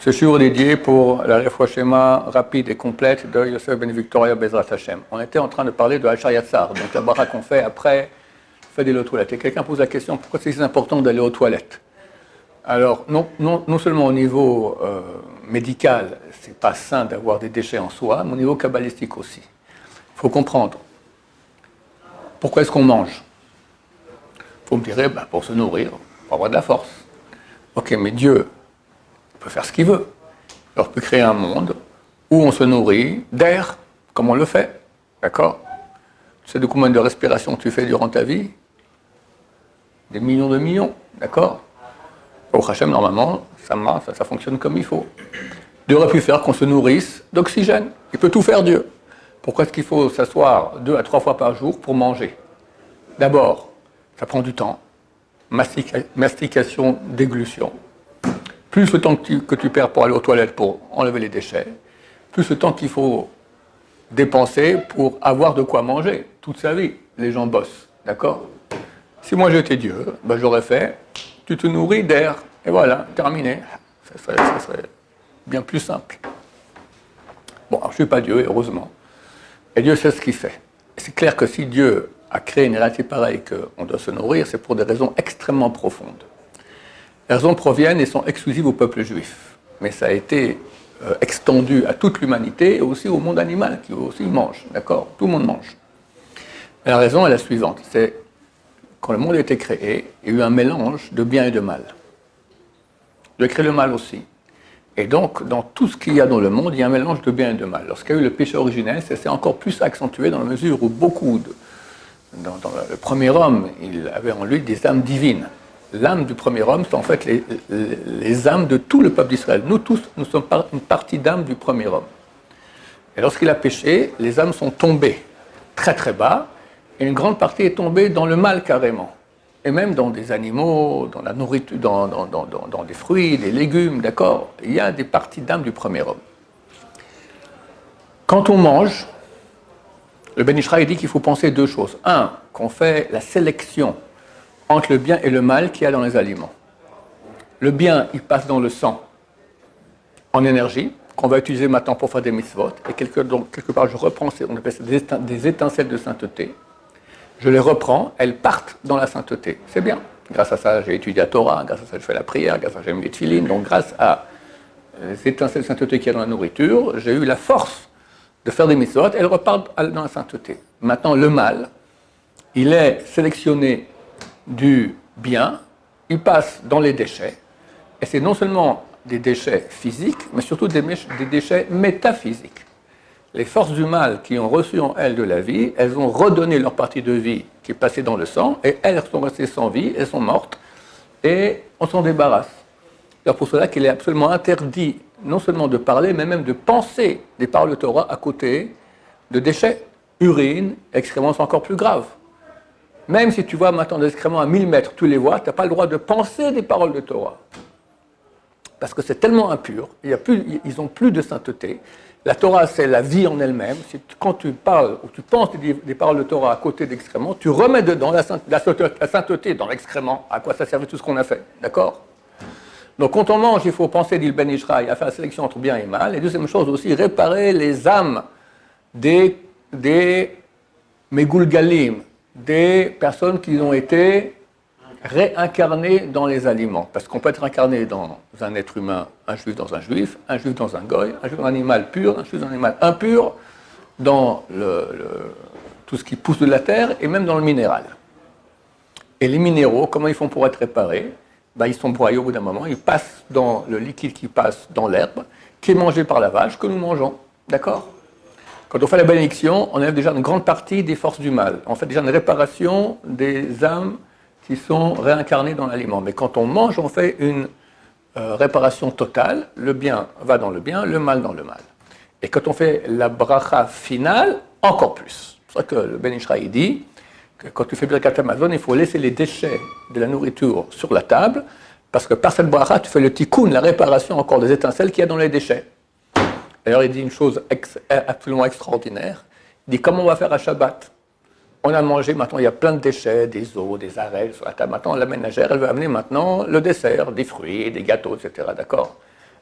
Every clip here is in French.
Ce jour dédié pour la réfoua schéma rapide et complète de Yosef Ben Victoria Bezrat Hashem. On était en train de parler de Hachar Yatzar, donc la bracha qu'on fait après le fait d'aller aux toilettes. Et quelqu'un pose la question, pourquoi c'est si important d'aller aux toilettes? Alors, non seulement au niveau médical, c'est pas sain d'avoir des déchets en soi, mais au niveau kabbalistique aussi. Il faut comprendre. Pourquoi est-ce qu'on mange? Vous me direz, pour se nourrir, pour avoir de la force. Ok, mais Dieu peut faire ce qu'il veut. Alors, il peut créer un monde où on se nourrit d'air, comme on le fait. D'accord? Tu sais de combien de respirations tu fais durant ta vie? Des millions de millions. D'accord? Au Hachem, normalement, ça fonctionne comme il faut. Dieu aurait pu faire qu'on se nourrisse d'oxygène. Il peut tout faire, Dieu. Pourquoi est-ce qu'il faut s'asseoir 2 à 3 fois par jour pour manger? D'abord, ça prend du temps. Mastication, déglution. Plus le temps que tu perds pour aller aux toilettes pour enlever les déchets, plus le temps qu'il faut dépenser pour avoir de quoi manger. Toute sa vie, les gens bossent. D'accord? Si moi j'étais Dieu, j'aurais fait, tu te nourris d'air. Et voilà, terminé. Ça serait bien plus simple. Bon, alors je ne suis pas Dieu, heureusement. Et Dieu sait ce qu'il fait. Et c'est clair que si Dieu a créé une réalité pareille qu'on doit se nourrir, c'est pour des raisons extrêmement profondes. Les raisons proviennent et sont exclusives au peuple juif. Mais ça a été extendu à toute l'humanité et aussi au monde animal qui aussi mange. D'accord? Tout le monde mange. Et la raison est la suivante. C'est quand le monde a été créé, il y a eu un mélange de bien et de mal. Dieu a créé le mal aussi. Et donc, dans tout ce qu'il y a dans le monde, il y a un mélange de bien et de mal. Lorsqu'il y a eu le péché originel, c'est encore plus accentué dans la mesure où dans le premier homme, il avait en lui des âmes divines. L'âme du premier homme, c'est en fait les âmes de tout le peuple d'Israël. Nous tous, nous sommes une partie d'âme du premier homme. Et lorsqu'il a péché, les âmes sont tombées très très bas, et une grande partie est tombée dans le mal carrément. Et même dans des animaux, dans la nourriture, dans des fruits, des légumes, d'accord? Il y a des parties d'âme du premier homme. Quand on mange, le Ben Ish Chai dit qu'il faut penser 2 choses. 1, qu'on fait la sélection entre le bien et le mal qu'il y a dans les aliments. Le bien, il passe dans le sang en énergie, qu'on va utiliser maintenant pour faire des mitzvot. Et quelque part, je reprends, on appelle ça des étincelles de sainteté. Je les reprends, elles partent dans la sainteté. C'est bien. Grâce à ça, j'ai étudié la Torah, grâce à ça, je fais la prière, grâce à ça, j'ai mis les tefilines. Donc, grâce à les étincelles de sainteté qu'il y a dans la nourriture, j'ai eu la force de faire des mitzvot, elles repartent dans la sainteté. Maintenant, le mal, il est sélectionné du bien, il passe dans les déchets, et c'est non seulement des déchets physiques, mais surtout des déchets métaphysiques. Les forces du mal qui ont reçu en elles de la vie, elles ont redonné leur partie de vie qui est passée dans le sang, et elles sont restées sans vie, elles sont mortes, et on s'en débarrasse. C'est pour cela qu'il est absolument interdit, non seulement de parler, mais même de penser des paroles de Torah à côté de déchets, urine, excréments, c'est encore plus grave. Même si tu vois maintenant des excréments à 1000 mètres, tu les vois, tu n'as pas le droit de penser des paroles de Torah. Parce que c'est tellement impur, ils n'ont plus de sainteté. La Torah, c'est la vie en elle-même. Quand tu parles ou tu penses des paroles de Torah à côté d'excréments, tu remets dedans la sainteté dans l'excrément. À quoi ça servait tout ce qu'on a fait? D'accord? Donc quand on mange, il faut penser, dit le Ben Ish Chai, à faire la sélection entre bien et mal. Et deuxième chose aussi, réparer les âmes des Megulgalim, des personnes qui ont été réincarnées dans les aliments. Parce qu'on peut être incarné dans un être humain, un juif dans un juif dans un goy, un juif dans un animal pur, un juif dans un animal impur, dans tout ce qui pousse de la terre et même dans le minéral. Et les minéraux, comment ils font pour être réparés? Ils sont broyés au bout d'un moment, ils passent dans le liquide qui passe dans l'herbe, qui est mangé par la vache, que nous mangeons. D'accord? Quand on fait la bénédiction, on enlève déjà une grande partie des forces du mal. On fait déjà une réparation des âmes qui sont réincarnées dans l'aliment. Mais quand on mange, on fait une réparation totale. Le bien va dans le bien, le mal dans le mal. Et quand on fait la bracha finale, encore plus. C'est pour ça que le Ben Ish Chai dit que quand tu fais Birkat Hamazon, il faut laisser les déchets de la nourriture sur la table, parce que par cette bracha, tu fais le tikkun, la réparation encore des étincelles qu'il y a dans les déchets. D'ailleurs, il dit une chose absolument extraordinaire. Il dit comment on va faire à Shabbat? On a mangé, maintenant il y a plein de déchets, des os, des arêtes sur la table. Maintenant, la ménagère, elle veut amener maintenant le dessert, des fruits, des gâteaux, etc. D'accord?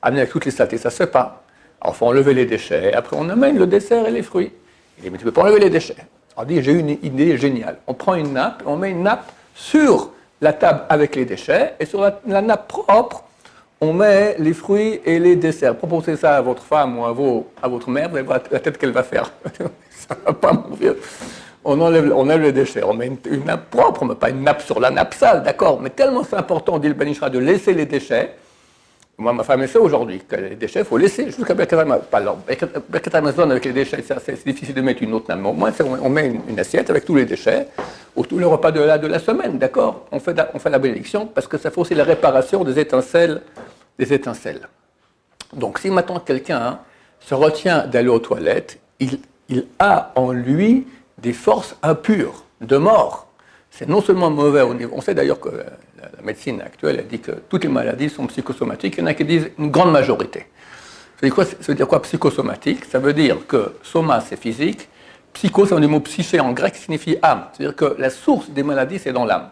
amener avec toutes les saletés, ça ne se fait pas. Alors, il faut enlever les déchets, après on amène le dessert et les fruits. Il dit, mais tu ne peux pas enlever les déchets. Alors, il dit, j'ai une idée géniale. On prend une nappe, on met une nappe sur la table avec les déchets, et sur la nappe propre, on met les fruits et les desserts. Proposez ça à votre femme ou à votre mère, vous allez voir la tête qu'elle va faire. Ça ne va pas, mon vieux. On enlève les déchets, on met une nappe propre, mais pas une nappe sur la nappe sale, d'accord. Mais tellement c'est important, dit le Ben Ish Chai, de laisser les déchets. Moi, ma femme, elle sait aujourd'hui que les déchets, il faut laisser jusqu'à Birkat Hamazon avec les déchets, c'est difficile de mettre une autre nappe. Mais au moins, on met une assiette avec tous les déchets, ou tout le repas de la semaine, d'accord. On fait la bénédiction parce que ça fait aussi la réparation des étincelles. Donc, si maintenant quelqu'un se retient d'aller aux toilettes, il a en lui des forces impures, de mort. C'est non seulement mauvais au niveau. On sait d'ailleurs que la médecine actuelle a dit que toutes les maladies sont psychosomatiques. Il y en a qui disent une grande majorité. Ça veut dire quoi psychosomatique? Ça veut dire que soma c'est physique, psycho c'est un mot psyché en grec qui signifie âme. C'est-à-dire que la source des maladies c'est dans l'âme.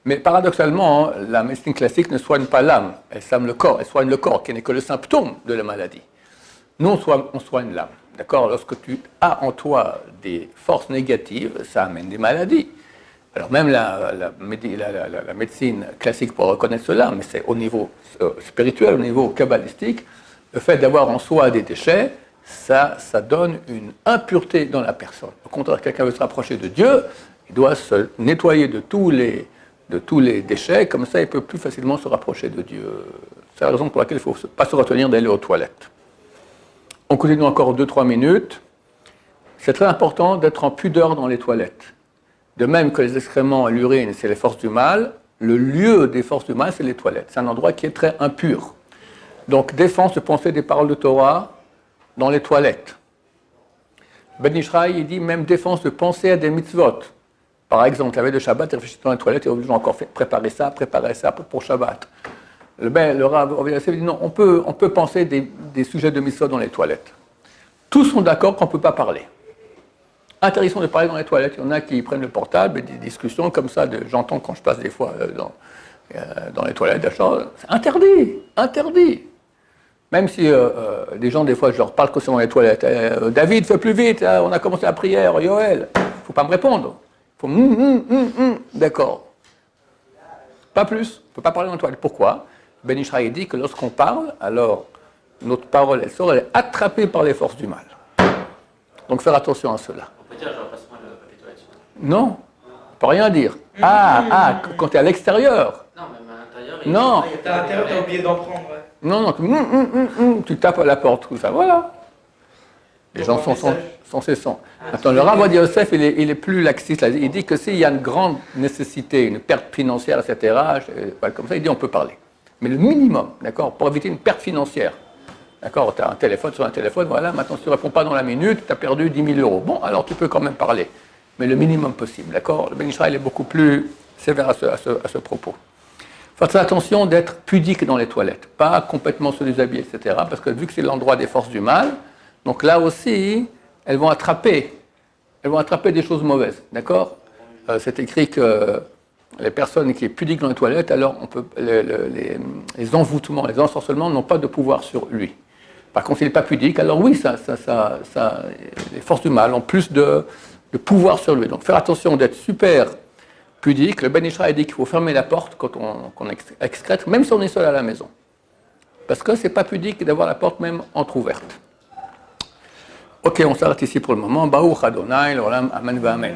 Mais paradoxalement, la médecine classique ne soigne pas l'âme, elle soigne le corps, qui n'est que le symptôme de la maladie. Nous, on soigne l'âme. D'accord? Lorsque tu as en toi des forces négatives, ça amène des maladies. Alors même la médecine classique pour reconnaître cela, mais c'est au niveau spirituel, au niveau kabbalistique, le fait d'avoir en soi des déchets, ça donne une impureté dans la personne. Au contraire, quelqu'un veut se rapprocher de Dieu, il doit se nettoyer de tous les déchets, comme ça il peut plus facilement se rapprocher de Dieu. C'est la raison pour laquelle il ne faut pas se retenir d'aller aux toilettes. On continue encore 2-3 minutes. C'est très important d'être en pudeur dans les toilettes. De même que les excréments et l'urine, c'est les forces du mal, le lieu des forces du mal, c'est les toilettes. C'est un endroit qui est très impur. Donc, défense de penser des paroles de Torah dans les toilettes. Ben Ish Chai, il dit même défense de penser à des mitzvot. Par exemple, la veille de Shabbat, il réfléchit dans les toilettes et ils ont encore fait préparer ça pour Shabbat. Le Rav dit non, on peut penser des sujets de mitzvot dans les toilettes. Tous sont d'accord qu'on ne peut pas parler. Interdiction de parler dans les toilettes. Il y en a qui prennent le portable et des discussions comme ça, j'entends quand je passe des fois dans les toilettes, c'est interdit. Même si des gens, des fois, je leur parle quand c'est dans les toilettes. David, fais plus vite, on a commencé la prière, Yoël. Il ne faut pas me répondre. Il faut d'accord. Pas plus. On ne peut pas parler dans les toilettes. Pourquoi? Ben Ish Chai dit que lorsqu'on parle, alors notre parole, elle est attrapée par les forces du mal. Donc faire attention à cela. On peut dire, genre, passe-moi le papier toilette. Non, on ne peut rien dire. Quand tu es à l'extérieur. Non, même à l'intérieur. Non. T'es à l'intérieur, t'as oublié d'en prendre, ouais. Non, tu tapes à la porte, tout ça, voilà. Les gens sont cessants. Attends, le Rav Ovadia Yosef, il est plus laxiste. Il dit que s'il y a une grande nécessité, une perte financière, etc., comme ça, il dit on peut parler. Mais le minimum, d'accord, pour éviter une perte financière. D'accord, tu as un téléphone sur un téléphone, voilà, maintenant si tu ne réponds pas dans la minute, tu as perdu 10 000 €. Bon, alors tu peux quand même parler, mais le minimum possible, d'accord. Le Ben Ish Chai est beaucoup plus sévère à ce propos. Faites attention d'être pudique dans les toilettes, pas complètement se déshabiller, etc., parce que vu que c'est l'endroit des forces du mal, donc là aussi, elles vont attraper des choses mauvaises, d'accord. C'est écrit que les personnes qui sont pudiques dans les toilettes, alors les envoûtements, les ensorcellements n'ont pas de pouvoir sur lui. Par contre, s'il n'est pas pudique, alors oui, les forces du mal ont plus de pouvoir sur lui. Donc faire attention d'être super pudique. Le Ben Ish Chai dit qu'il faut fermer la porte quand on excrète, même si on est seul à la maison. Parce que ce n'est pas pudique d'avoir la porte même entrouverte. Ok, on s'arrête ici pour le moment. Baruch Adonai, l'olam, amen, amen.